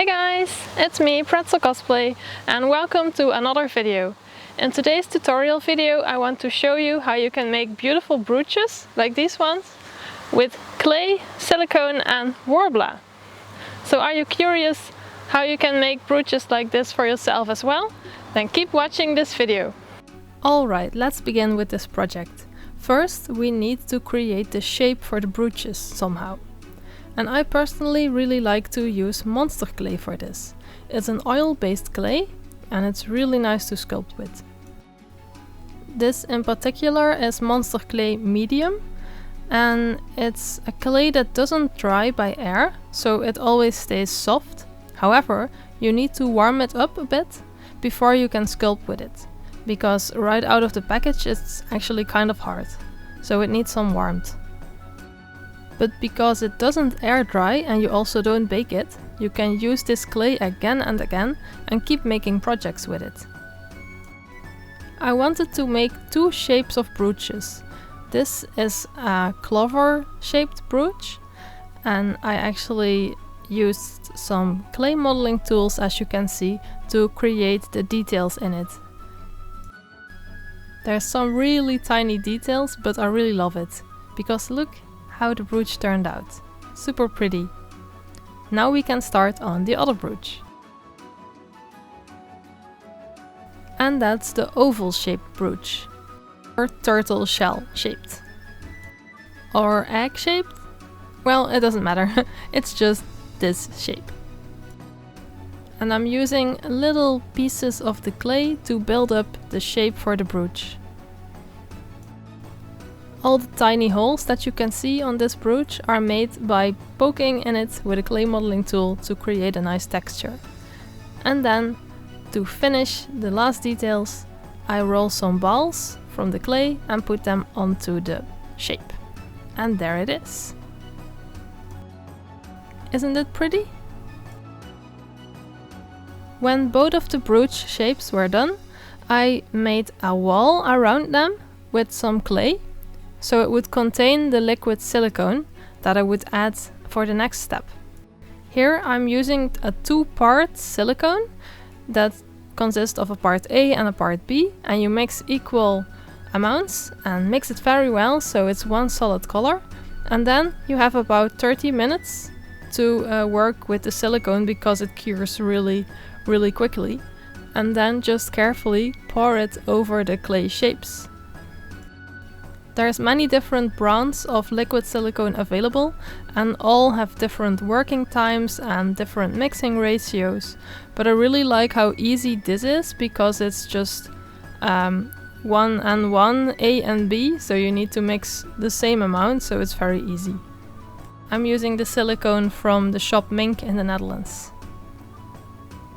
Hey guys, it's me, Pretzlcosplay, and welcome to another video. In today's tutorial video I want to show you how you can make beautiful brooches, like these ones, with clay, silicone and Worbla. So are you curious how you can make brooches like this for yourself as well? Then keep watching this video. Alright, let's begin with this project. First we need to create the shape for the brooches somehow. And I personally really like to use monster clay for this. It's an oil-based clay and it's really nice to sculpt with. This in particular is monster clay medium, and it's a clay that doesn't dry by air, so it always stays soft. However, you need to warm it up a bit before you can sculpt with it, because right out of the package it's actually kind of hard, so it needs some warmth. But because it doesn't air dry and you also don't bake it, you can use this clay again and again and keep making projects with it. I wanted to make two shapes of brooches. This is a clover shaped brooch, and I actually used some clay modeling tools, as you can see, to create the details in it. There's some really tiny details, but I really love it, because look how the brooch turned out. Super pretty. Now we can start on the other brooch. And that's the oval shaped brooch, or turtle shell shaped. Or egg shaped? Well, it doesn't matter, it's just this shape. And I'm using little pieces of the clay to build up the shape for the brooch. All the tiny holes that you can see on this brooch are made by poking in it with a clay modeling tool to create a nice texture. And then, to finish the last details, I roll some balls from the clay and put them onto the shape. And there it is. Isn't it pretty? When both of the brooch shapes were done, I made a wall around them with some clay, so it would contain the liquid silicone that I would add for the next step. Here I'm using a two-part silicone that consists of a part A and a part B, and you mix equal amounts and mix it very well so it's one solid color. And then you have about 30 minutes to work with the silicone, because it cures really quickly. And then just carefully pour it over the clay shapes. There's many different brands of liquid silicone available, and all have different working times and different mixing ratios. But I really like how easy this is, because it's just 1 and 1, A and B, so you need to mix the same amount, so it's very easy. I'm using the silicone from the shop Mink in the Netherlands.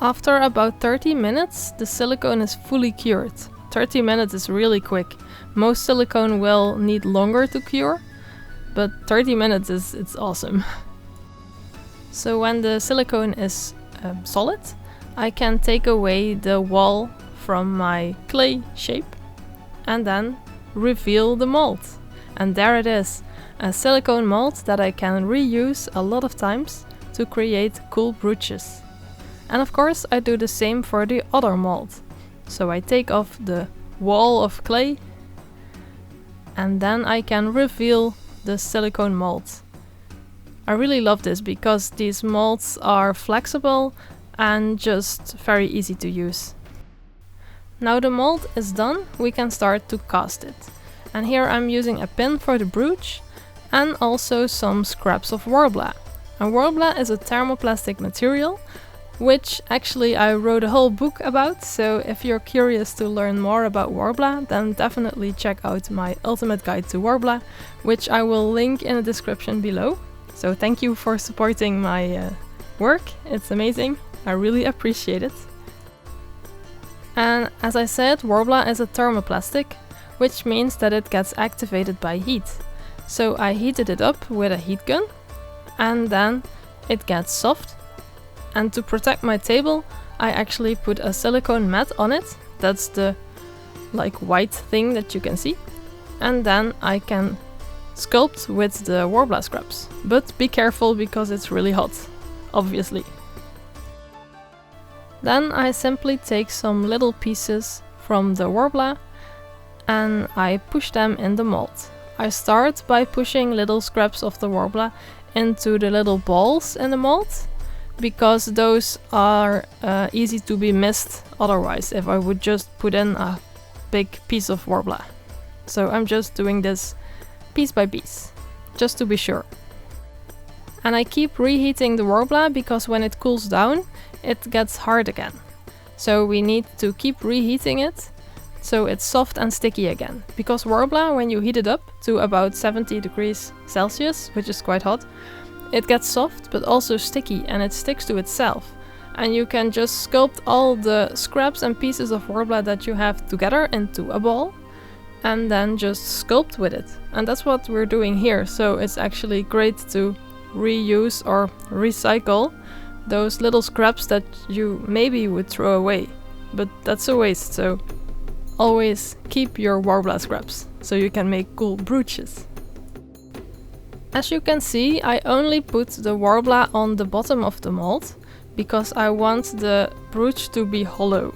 After about 30 minutes, the silicone is fully cured. 30 minutes is really quick. Most silicone will need longer to cure, but 30 minutes it's awesome. So when the silicone is solid, I can take away the wall from my clay shape and then reveal the mold. And there it is, a silicone mold that I can reuse a lot of times to create cool brooches. And of course I do the same for the other mold. So I take off the wall of clay and then I can reveal the silicone mold. I really love this because these molds are flexible and just very easy to use. Now the mold is done, we can start to cast it. And here I'm using a pin for the brooch and also some scraps of Worbla. And Worbla is a thermoplastic material, which actually I wrote a whole book about, so if you're curious to learn more about Worbla, then definitely check out my ultimate guide to Worbla, which I will link in the description below. So thank you for supporting my work, it's amazing, I really appreciate it. And as I said, Worbla is a thermoplastic, which means that it gets activated by heat. So I heated it up with a heat gun, and then it gets soft. And to protect my table, I actually put a silicone mat on it. That's the white thing that you can see. And then I can sculpt with the Worbla scraps. But be careful because it's really hot, obviously. Then I simply take some little pieces from the Worbla and I push them in the mold. I start by pushing little scraps of the Worbla into the little balls in the mold, because those are easy to be missed otherwise if I would just put in a big piece of Worbla. So I'm just doing this piece by piece, just to be sure. And I keep reheating the Worbla because when it cools down, it gets hard again. So we need to keep reheating it so it's soft and sticky again. Because Worbla, when you heat it up to about 70 degrees Celsius, which is quite hot, it gets soft but also sticky and it sticks to itself. And you can just sculpt all the scraps and pieces of Worbla that you have together into a ball and then just sculpt with it. And that's what we're doing here, so it's actually great to reuse or recycle those little scraps that you maybe would throw away, but that's a waste, so always keep your Worbla scraps so you can make cool brooches. As you can see, I only put the Worbla on the bottom of the mold because I want the brooch to be hollow,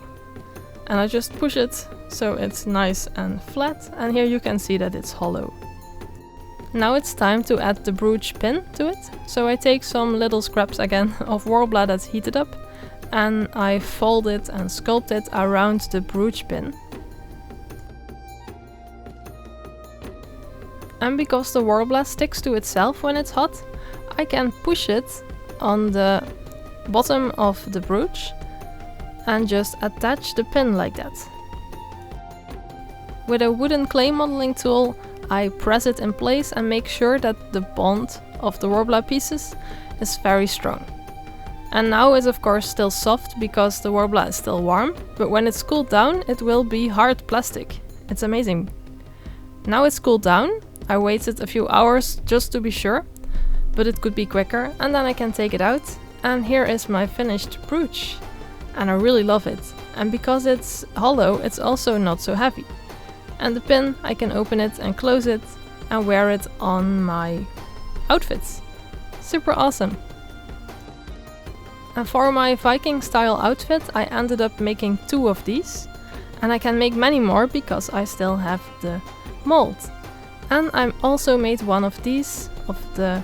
and I just push it so it's nice and flat, and here you can see that it's hollow. Now it's time to add the brooch pin to it, so I take some little scraps again of Worbla that's heated up and I fold it and sculpt it around the brooch pin. And because the Worbla sticks to itself when it's hot, I can push it on the bottom of the brooch and just attach the pin like that. With a wooden clay modeling tool, I press it in place and make sure that the bond of the Worbla pieces is very strong. And now it's of course still soft because the Worbla is still warm, but when it's cooled down it will be hard plastic. It's amazing. Now it's cooled down, I waited a few hours just to be sure, but it could be quicker, and then I can take it out, and here is my finished brooch. And I really love it, and because it's hollow it's also not so heavy. And the pin, I can open it and close it and wear it on my outfits. Super awesome! And for my Viking style outfit I ended up making 2 of these, and I can make many more because I still have the mold. And I also made one of these, of the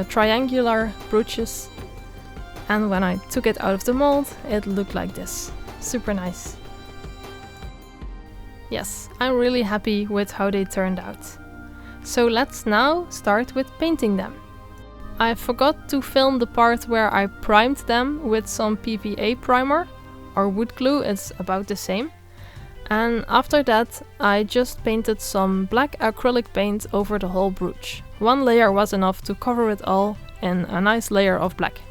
triangular brooches, and when I took it out of the mold it looked like this. Super nice! Yes, I'm really happy with how they turned out. So let's now start with painting them. I forgot to film the part where I primed them with some PVA primer, or wood glue, it's about the same. And after that I just painted some black acrylic paint over the whole brooch. 1 layer was enough to cover it all in a nice layer of black.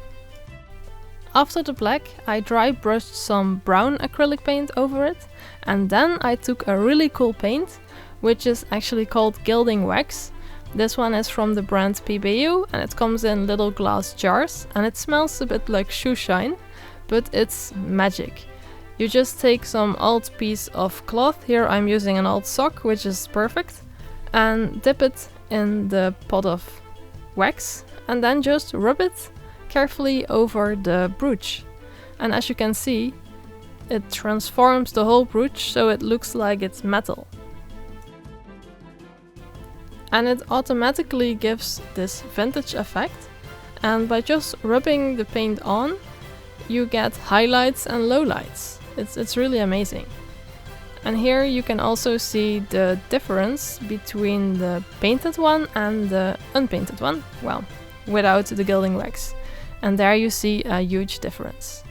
After the black, I dry brushed some brown acrylic paint over it, and then I took a really cool paint, which is actually called gilding wax. This one is from the brand PBU and it comes in little glass jars and it smells a bit like shoe shine, but it's magic. You just take some old piece of cloth, here I'm using an old sock, which is perfect, and dip it in the pot of wax and then just rub it carefully over the brooch. And as you can see, it transforms the whole brooch so it looks like it's metal. And it automatically gives this vintage effect, and by just rubbing the paint on you get highlights and lowlights. It's really amazing. And here you can also see the difference between the painted one and the unpainted one, well, without the gilding wax. And there you see a huge difference.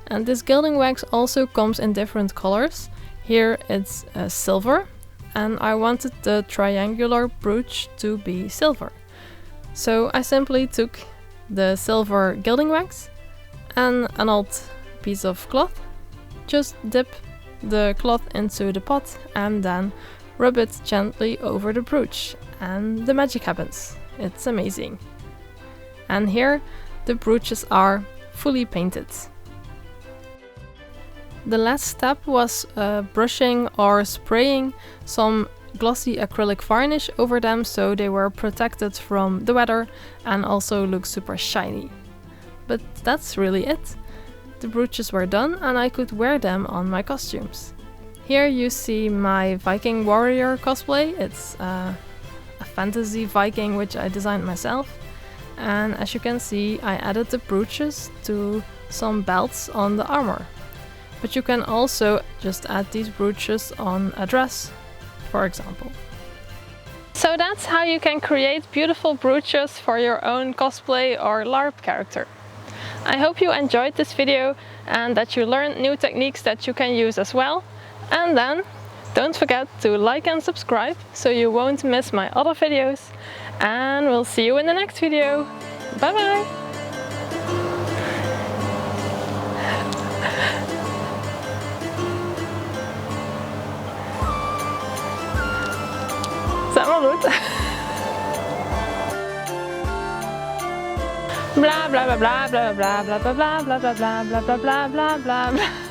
And this gilding wax also comes in different colors. Here it's silver, and I wanted the triangular brooch to be silver. So I simply took the silver gilding wax and an old piece of cloth, just dip the cloth into the pot and then rub it gently over the brooch, and the magic happens. It's amazing. And here the brooches are fully painted. The last step was brushing or spraying some glossy acrylic varnish over them so they were protected from the weather and also look super shiny. But that's really it. the brooches were done and I could wear them on my costumes. Here you see my Viking warrior cosplay. It's a fantasy Viking which I designed myself. And as you can see, I added the brooches to some belts on the armor. But you can also just add these brooches on a dress, for example. So that's how you can create beautiful brooches for your own cosplay or LARP character. I hope you enjoyed this video and that you learned new techniques that you can use as well. And then don't forget to like and subscribe so you won't miss my other videos. And we'll see you in the next video. Bye bye! Is that wel goed? Bla bla bla bla bla bla bla bla bla bla bla bla bla bla bla bla bla.